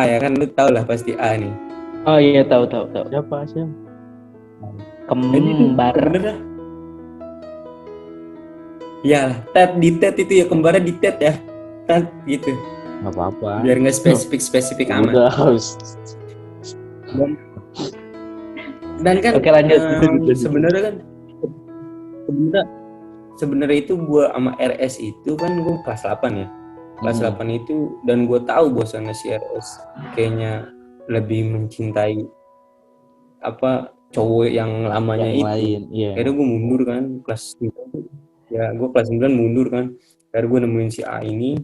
ya kan, lu tau lah pasti A nih. Oh iya, tahu. Siapa sih? Kembar. Bener dah. Ya, di TET itu ya, kembarnya di TET ya. Tet gitu. Nggak apa-apa. Biar nggak spesifik amat. Udah harus. Dan kan Oke, lanjut. sebenarnya kan sebenarnya itu gua sama RS itu kan gua kelas 8 ya. Kelas 8 itu, dan gua tahu bahwasannya si RS kayaknya lebih mencintai apa cowok yang lamanya Yang itu. lain, iya. Akhirnya gue mundur kan kelas 9. Ya gue kelas 9 mundur kan. Akhirnya gue nemuin si A ini.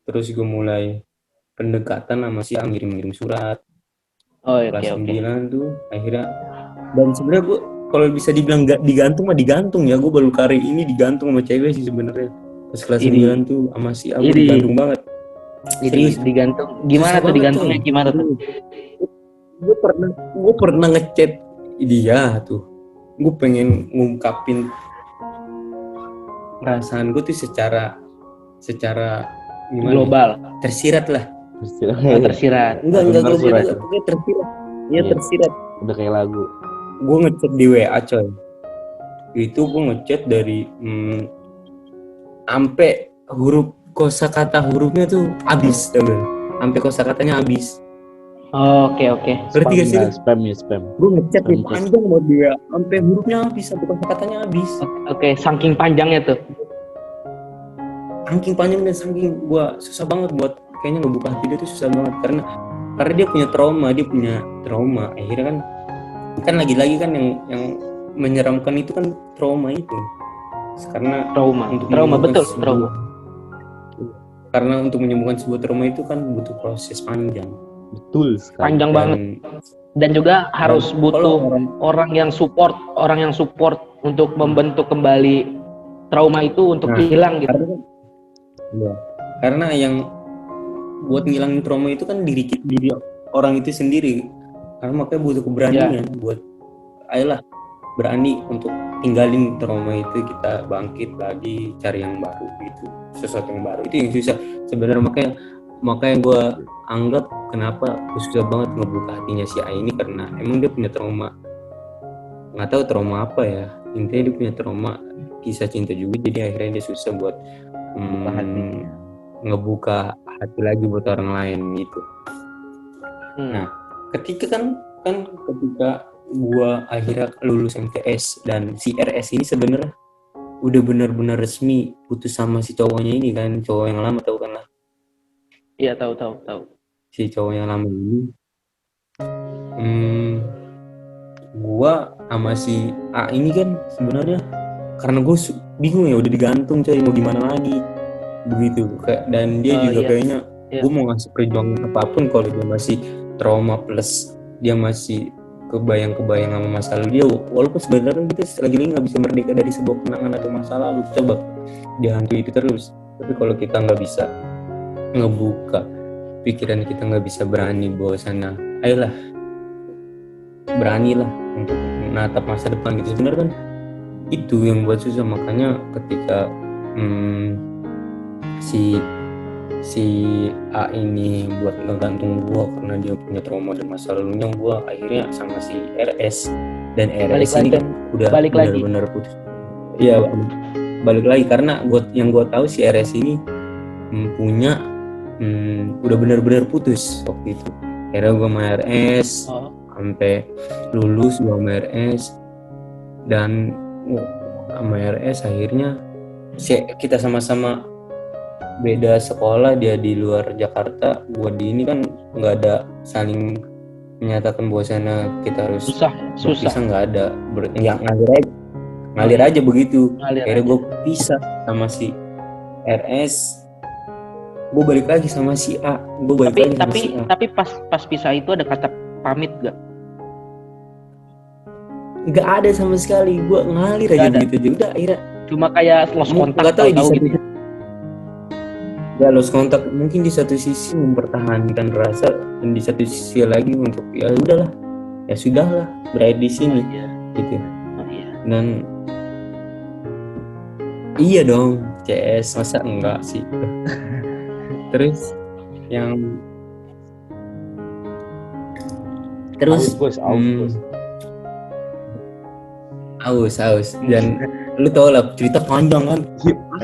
Terus gue mulai pendekatan sama si A, ngirim surat. Oh Kelas oke. 9 tuh akhirnya. Dan sebenarnya gue kalau bisa dibilang digantung mah digantung ya. Gue baru kali ini digantung sama cewek sih sebenarnya. Pas kelas 9 tuh sama si A gue digantung banget. Jadi digantung. Gimana tuh digantungnya? Gimana tuh? Gue pernah ngechat dia tuh. Gue pengen ngungkapin perasaan gue tuh secara gimana? Global. Tersirat lah. Tersirat. Enggak Tersirat. pokoknya tersirat. Iya, Iya. tersirat. Udah kayak lagu. Gue ngechat di WA coy. Itu gue ngechat dari sampai kosakata hurufnya tuh habis, temen. Sampai kosakatanya habis. Oke. Berarti gak sih? Spam. Gue ngechat di panjang buat dia, sampai hurufnya habis, sampai kosakatanya habis. Oke, saking panjangnya tuh. Saking panjang dan saking gue susah banget buat kayaknya ngebuka hati dia tuh susah banget karena dia punya trauma. Akhirnya kan lagi-lagi kan yang menyeramkan itu kan trauma itu. Karena Trauma betul, trauma. Karena untuk menyembuhkan sebuah trauma itu kan butuh proses panjang. Betul sekali. Panjang banget. Dan juga harus butuh orang yang support untuk membentuk kembali trauma itu untuk hilang gitu. Karena yang buat ngilangin trauma itu kan diri orang itu sendiri. Karena makanya butuh keberanian buat ayolah berani untuk tinggalin trauma itu, kita bangkit lagi, cari yang baru gitu, sesuatu yang baru. Itu yang susah sebenarnya, makanya gue anggap kenapa susah banget ngebuka hatinya si A ini, karena emang dia punya trauma, nggak tahu trauma apa ya, intinya dia punya trauma kisah cinta juga, jadi akhirnya dia susah buat ngebuka hati lagi buat orang lain gitu. Nah, ketika gua akhirnya lulus MTS dan si RS ini sebenarnya udah benar-benar resmi putus sama si cowoknya ini kan, cowok yang lama, tahu kan lah? Iya, tahu. Si cowok yang lama ini, gua sama si A ini kan sebenarnya karena gue bingung ya, udah digantung coy, mau gimana lagi begitu. Dan dia juga kayaknya gue mau ngasih perjuangan apapun kalau dia masih trauma plus dia masih kebayang sama masa lalu dia, walaupun sebenarnya kita lagi-lagi nggak bisa merdeka dari sebuah kenangan atau masa lalu, coba dihantui itu terus. Tapi kalau kita nggak bisa ngebuka pikiran, kita nggak bisa berani bawa sana, ayolah beranilah untuk menatap masa depan gitu. Sebenarnya kan itu yang buat susah. Makanya ketika si A ini buat ngegantung gua karena dia punya trauma dan masa lalunya, gua akhirnya sama si RS, dan RS ini kan udah benar-benar putus. Iya, balik lagi karena yang gua tahu si RS ini punya udah benar-benar putus waktu itu. Akhirnya gua sama RS sampai lulus, gua sama RS, dan sama RS akhirnya kita sama-sama beda sekolah, dia di luar Jakarta, gua di ini kan nggak ada saling menyatakan bahwasanya kita harus susah nggak ada, yang ngalir aja begitu. Akhirnya gue pisah sama si RS, gue balik lagi sama si A, tapi pas pisah itu ada kata pamit gak? Nggak ada sama sekali, gue ngalir aja begitu aja, udah akhirnya cuma kayak lost kontak, nggak tahu gitu. ya lost kontak mungkin di satu sisi mempertahankan rasa dan di satu sisi lagi untuk ya udahlah ya sudahlah berada di sini Iya. gitu. Oh, iya. Dan iya dong CS masa enggak sih. Terus yang terus Aus, bos. aus dan lu tau lah cerita panjang kan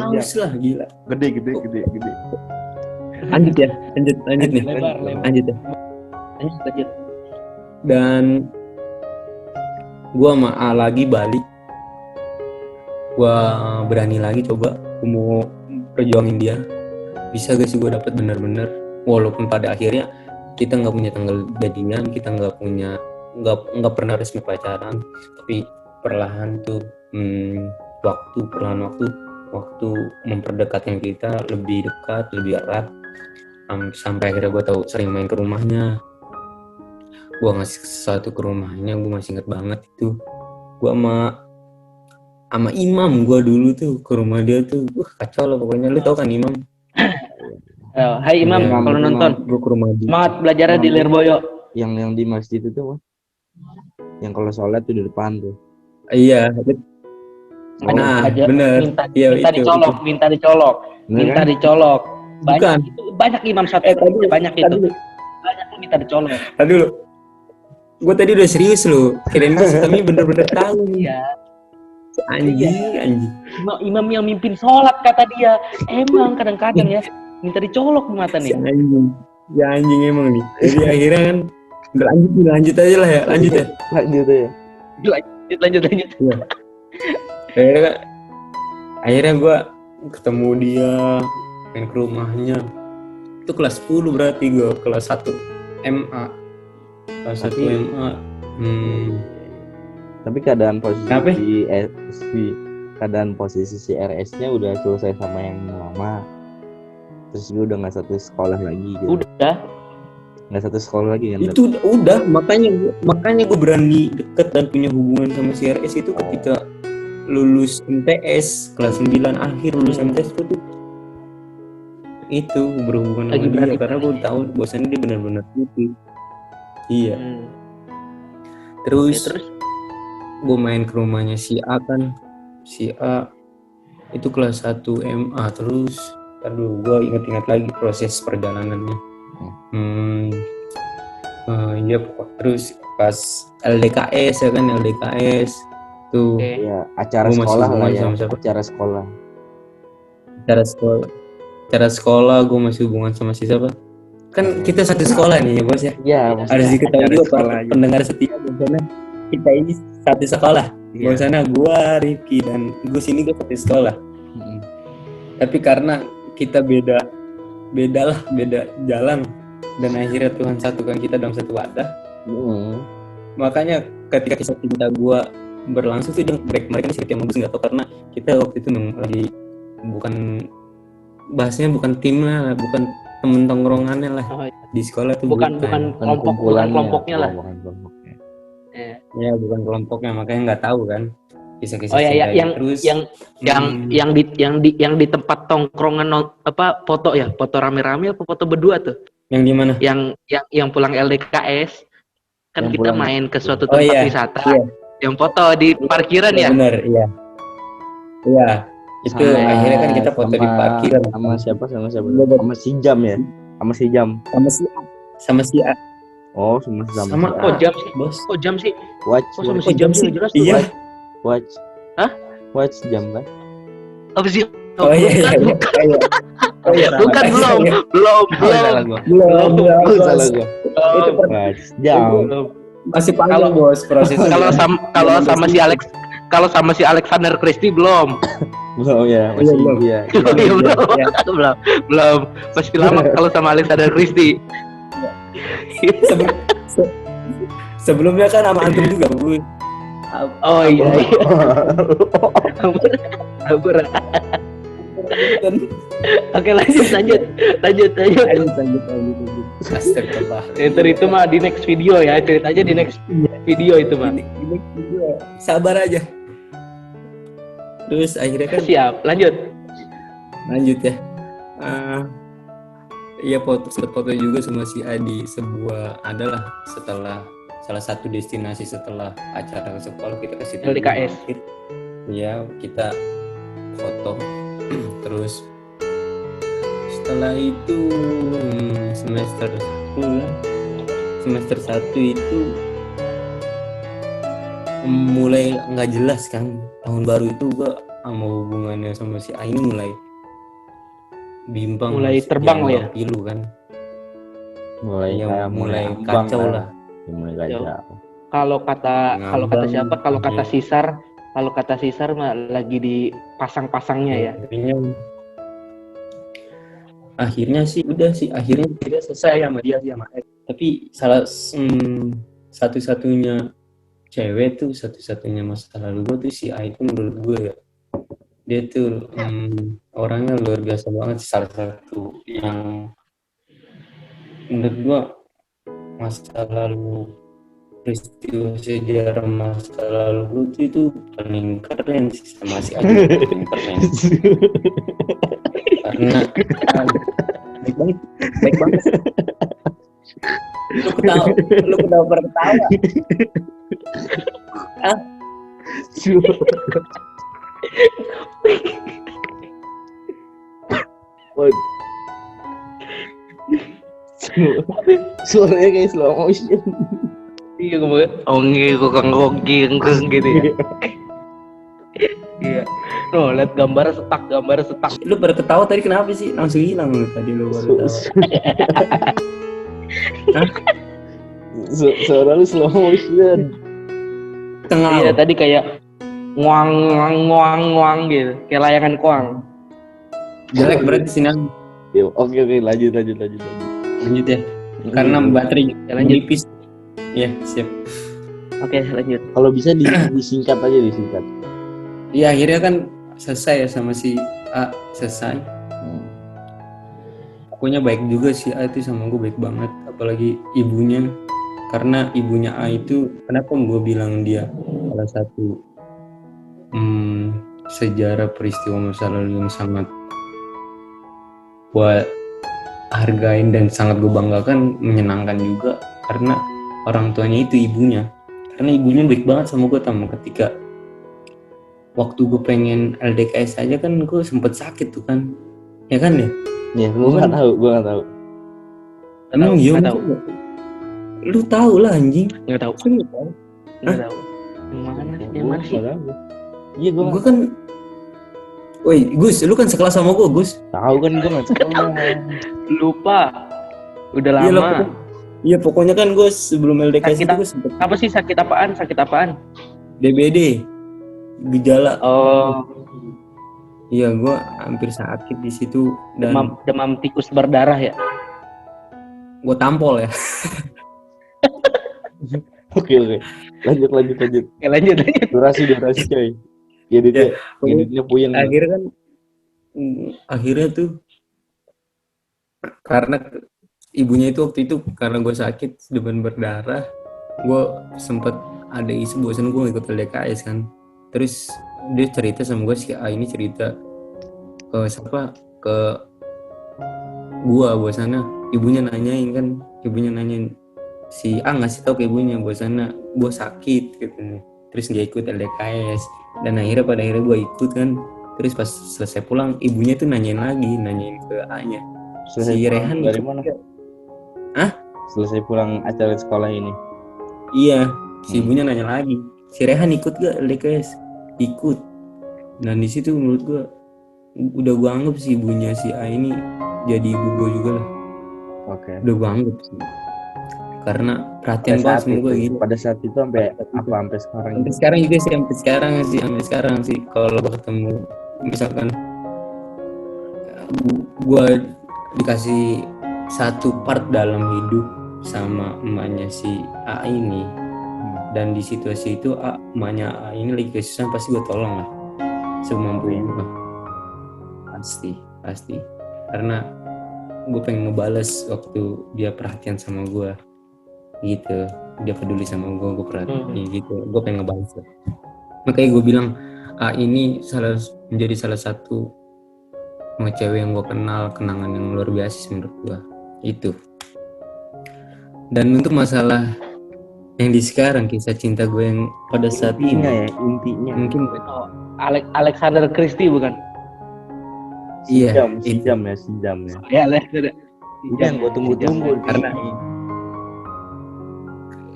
aus lah gila. Gede. Lanjut nih Lebar. lanjut ya. Lanjut. Dan gua sama A lagi balik, gua berani lagi coba gua mau perjuangin dia, bisa gak sih gua dapet bener-bener, walaupun pada akhirnya kita nggak punya tanggal jadian, kita nggak pernah resmi pacaran, tapi perlahan tuh waktu memperdekatkan kita lebih dekat, lebih erat, sampai akhirnya gue tahu sering main ke rumahnya, gue ngasih sesuatu ke rumahnya. Gue masih inget banget itu gue sama Imam, gue dulu tuh ke rumah dia tuh kacau lah pokoknya. Lu tau kan Imam? Hai Imam, Ya, kalau nonton gue ke rumah dia. semangat belajarnya di Lirboyo. Yang di masjid itu mah. Yang kalau sholat tuh di depan tuh. Iya, nah Aja, bener. Iya, minta dicolok. Bukan. Banyak Imam satu. Tadi- banyak itu. tadi- Banyak tuh minta dicolok. Aduh, gue tadi udah serius loh. Kirain gue kami bener-bener tahu nih. Iya. Anjing. Imam yang mimpin sholat kata dia. Emang kadang-kadang ya minta dicolok di mata Si nih. anjing. Ya anjing emang nih. Jadi akhirnya kan lanjut aja lah ya. Lanjut ya. Lanjut ya. Lanjut. Akhirnya gue ketemu dia, main ke rumahnya. Itu kelas 10 berarti gue kelas 1 MA. Kelas 1 MA. Tapi keadaan Kenapa? posisi si RS-nya udah selesai sama yang lama. Terus gue udah nggak satu sekolah lagi gitu. Udah. Nggak satu sekolah lagi kan. Itu udah makanya gue berani deket dan punya hubungan sama si RS itu ketika lulus MTS kelas 9 akhir lulus MTS itu berhubungan Lagi sama dia berani karena gue berani. tahu bosannya dia benar-benar gitu. Iya. Hmm. Terus Terus gue main ke rumahnya si A kan. Si A itu kelas 1 MA. Terus aduh gue ingat-ingat lagi proses perjalanannya. Iya pokoknya. Terus pas LDKS ya kan, LDKS tuh. oke. Ya, acara Gua masih sekolah lah hubungan ya. sama siapa? Acara sekolah. Gue masih hubungan sama si siapa? Kan kita satu sekolah nih ya bos ya. Iya, Harus diketahui acara juga sekolah para aja. pendengar setia bahwasanya kita ini satu sekolah. Iya. Bahwasanya gue Rifki dan gue sini gue satu sekolah. Mm-mm. Tapi karena kita beda jalan dan akhirnya Tuhan satukan kita dalam satu wadah. Makanya ketika kisah cinta gue berlangsung tuh mereka sedikit yang bagus nggak tahu karena kita waktu itu lagi bukan bahasnya bukan tim lah, bukan temen tongkrongannya lah Oh, iya. di sekolah tuh bukan kelompoknya lah. Kelompoknya. ya bukan kelompoknya makanya nggak tahu kan kisah-kisah Oh ya, cintanya. Terus yang di tempat tongkrongan foto ya, foto rame-rame apa foto berdua tuh? yang di mana? Yang pulang LDKS kan Yang kita pulang- main ke suatu Oh, tempat iya. wisata. Iya. Yang foto di parkiran ya? Benar, iya. Itu akhirnya kan kita foto di parkiran Sama siapa? Iya, Sama si Jam ya. Sama si Jam. sama si A. Oh, sama si Jam. Sama Si A. Kok jam sih? Bos. Kok jam sih? Watch. Kok sama si jam sih? Jelas tuh. Iya. Watch. Hah? Watch Jam kan? Apa sih? Oh iya. Oh iya. Bukan belum. Salah gua. Belum. Salah gua. Itu Watch Jam. masih panjang bos prosesnya. Kalau sama si Alexander Christie belum. Belum ya, masih belum. iya. Belum. Masih lama kalau sama Alexander Christie. Sebelumnya kan sama antum juga bu. Oh iya. Abur. Oke, lanjut. Astagfirullah. Itu mah di next video ya, ceritanya di next video itu mah. Sabar aja. Terus akhirnya kan Siap, lanjut. lanjut ya. Iya foto juga sama si Adi sebuah adalah setelah salah satu destinasi setelah acara ke sekolah kita ke situ LDKS. mampir. Iya kita foto terus setelah itu semester 1 itu mulai nggak jelas kan, tahun baru itu gua sama hubungannya sama si A ini mulai bimbang, Mulai terbang lah ya. pilu kan, mulai ya, kayak mulai ambang kacau lah. Ya, mulai kacau. Kalau kata Ngambang. siapa? Kalau kata Iya. Sisar, mah lagi di pasang-pasangnya ya. Akhirnya sih udah sih, akhirnya tidak selesai sama dia sama X. Tapi satu-satunya cewek tuh, satu-satunya masa lalu gue tuh si A itu menurut gue ya, dia tuh orangnya luar biasa banget, salah satu yang menurut gue masa lalu, peristiwa sejarah masa lalu gue tuh itu paling keren sih sama si A juga paling keren. Karena baik banget. Lu ketawa berketawa. Suaranya kayak slow motion. Iya, gue ongeng gitu ya. Iya. Tuh, lihat gambar setak. Lu berketawa tadi kenapa sih? Langsung hilang lu tadi lu baru tahu. Suara lu slow motion. Tengah. Iya, tadi kayak nguang gitu, kayak layangan kuang. Jelek berarti sini. Ya, oke lanjut. Lanjut ya. Karena baterai Ya, lanjut. nipis. Ya, siap. Oke, lanjut. Kalau bisa disingkat aja. Iya, akhirnya kan selesai ya sama si A, selesai. Pokoknya baik juga si A itu sama gue, baik banget, apalagi ibunya. Karena ibunya A itu, kenapa gue bilang dia salah satu sejarah peristiwa masa lalu yang sangat gue hargain dan sangat gue banggakan, menyenangkan juga karena orang tuanya itu ibunya. Karena ibunya baik banget sama gue, ketika waktu gue pengen LDKS aja kan gue sempet sakit tuh kan, ya kan ya? Ya, gue nggak tahu. Emang iya? Nggak tahu. Lu tahu lah anjing. Nggak tahu. Kan nggak tahu. Nggak tahu. Yang mana sih? Iya, gue Gue kan, woi Gus, lu kan sekelas sama gue Gus. tahu kan, gue nggak sekolah. Lupa. Udah Iya, lama. Iya pokoknya kan gue sebelum LDKS Sakit itu gue sempet Apa sih sakit apaan? DBD, gejala. Oh, Iya gue hampir sakit di situ dan demam tikus berdarah ya. gue tampol ya. Oke. Lanjut. Oke, lanjut. Durasi coy. Editnya puyeng. Akhirnya tuh karena ibunya itu waktu itu karena gue sakit demam berdarah, gue sempet ada isu bosan gue ikut LDKS kan. Terus dia cerita sama gue, si A ini cerita ke gue bahwasannya ibunya nanyain si A ngasih tahu ke ibunya bahwasannya gue sakit gitu. Terus dia ikut LDKS dan pada akhirnya gue ikut kan. Terus pas selesai pulang ibunya tuh nanyain ke A-nya. Si Rehan dari mana? Hah? Selesai pulang acara sekolah ini. Iya, si ibunya nanya lagi. Si Rehan ikut gak LDKS? Ikut. Dan di situ menurut gue udah gue anggap si ibunya si A ini jadi ibu gue juga lah. Oke. Udah gue anggap sih. Karena perhatian banget sama gue gitu. Pada saat itu sampai sekarang. Sampai sekarang sih kalau gue ketemu misalkan gue dikasih satu part dalam hidup sama emaknya si A ini, dan di situasi itu emaknya A ini lagi kesusahan, pasti gue tolong lah semampu gue, pasti karena gue pengen ngebales waktu dia perhatian sama gue gitu, dia peduli sama gue perhatian gitu, gue pengen ngebales. Makanya gue bilang A ini menjadi salah satu sama cewek yang gue kenal, kenangan yang luar biasa sih menurut gue itu. Dan untuk masalah yang di sekarang, kisah cinta gue yang pada saat Intinya ini ya, intinya. mungkin Oh, Alexander Christie bukan? iya Sejam ya. Ya, Alexander. Itu yang gue tunggu-tunggu. Karena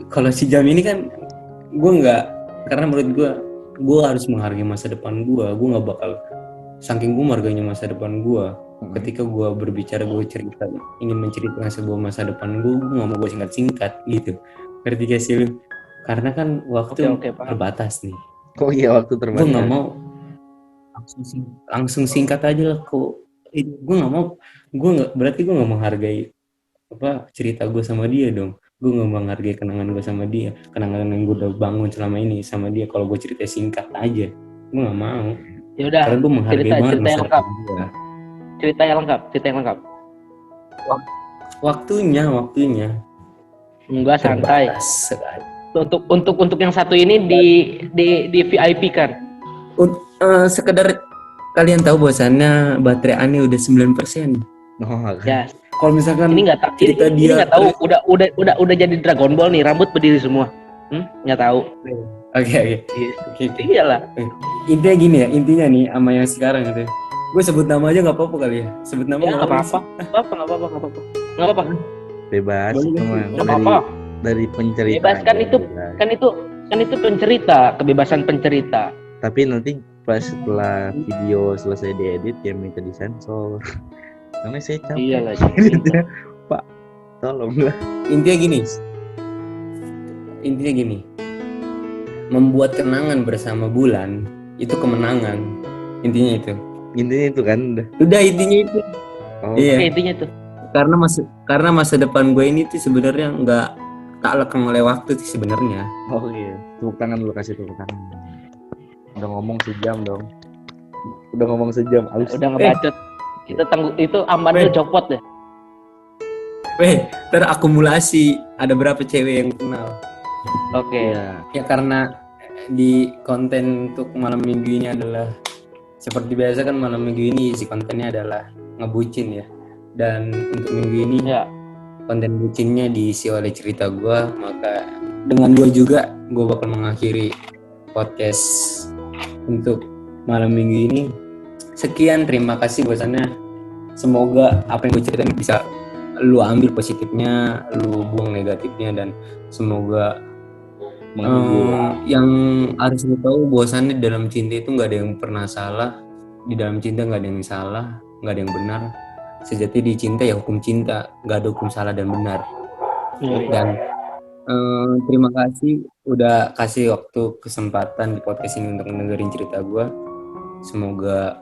kalau si jam ini kan gue nggak, karena menurut gue harus menghargai masa depan gue nggak bakal, saking gue menghargainya masa depan gue, ketika gue berbicara, gue cerita, ingin menceritakan sebuah masa depan gue nggak mau gue singkat-singkat gitu, ngerti gak sih lu? Karena kan waktu Oke, paham. terbatas nih, Oh iya, waktu gue terbatas. nggak mau langsung singkat aja lah kok. Gue nggak mau, berarti gue nggak menghargai apa cerita gue sama dia dong. Gue nggak menghargai kenangan gue sama dia, kenangan yang gue udah bangun selama ini sama dia. Kalau gue cerita singkat aja, gue nggak mau. Ya udah, Karena gue menghargai banget cerita yang masa lengkap. depan gue. Cerita yang lengkap. Waktunya Enggak, santai. terbatas sekali. Untuk yang satu ini di VIP kan. Sekedar kalian tahu bahwasannya baterai Ani udah 9%. Oh, Ya, Kalau misalkan ini nggak tahu. cerita Ini dia nggak tahu. Udah jadi Dragon Ball nih, rambut berdiri semua. Nggak tahu. Oke. Iyalah. Intinya gini ya, intinya nih sama yang sekarang gitu. Gue sebut nama aja nggak apa-apa kali ya. Sebut nama Ya, nggak nggak apa-apa. Nggak apa-apa. bebas. Boleh, Cuma Nggak apa-apa. dari pencerita. Bebas kan aja, itu. bebas. Kan itu pencerita, kebebasan pencerita. Tapi nanti pas setelah video selesai diedit ya minta disensor. Karena saya capek. Iyalah. Editnya. Pak, tolonglah. Intinya gini, membuat kenangan bersama bulan itu kemenangan, intinya itu. Intinya itu kan Udah intinya itu. Oh, Iya. Oke, intinya tuh. Karena masa depan gue ini tuh sebenarnya nggak tak lekang oleh waktu sih sebenarnya. oh iya. Tepuk tangan dulu, kasih tepuk tangan. Udah ngomong sejam dong. Aus. Udah ngebacot. Itu aman lu copot deh. Terakumulasi ada berapa cewek yang kenal? Oke. Iya. Ya karena di konten untuk malam minggu ini adalah seperti biasa kan, malam minggu ini isi kontennya adalah ngebucin ya. Dan untuk minggu ini Ya. konten bucinnya diisi oleh cerita gue, maka dengan gue juga gue bakal mengakhiri podcast untuk malam minggu ini. Sekian, terima kasih bosannya. Semoga apa yang gue ceritain bisa lu ambil positifnya, lu buang negatifnya, dan semoga yang harus lu tahu bahwasannya dalam cinta itu nggak ada yang pernah salah. Di dalam cinta nggak ada yang salah, nggak ada yang benar. Sejati di cinta ya hukum cinta, nggak ada hukum salah dan benar. Dan terima kasih udah kasih waktu kesempatan di podcast ini untuk dengerin cerita gue. Semoga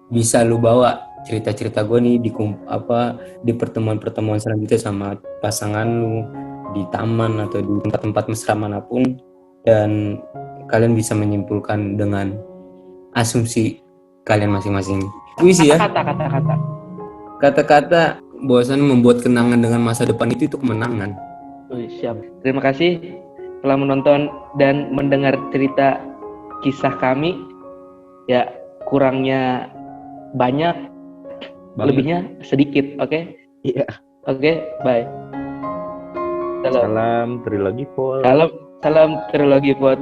bisa lu bawa cerita-cerita gue nih di pertemuan-pertemuan selanjutnya sama pasangan lu, di taman atau di tempat-tempat mesra manapun, dan kalian bisa menyimpulkan dengan asumsi kalian masing-masing. Puisi ya. Kata-kata bahwasannya membuat kenangan dengan masa depan itu kemenangan. Siap. Terima kasih telah menonton dan mendengar cerita kisah kami. Ya, kurangnya banyak, lebihnya sedikit, oke? Iya. Oke, bye. Salam trilogi Pol. Salam trilogi buat.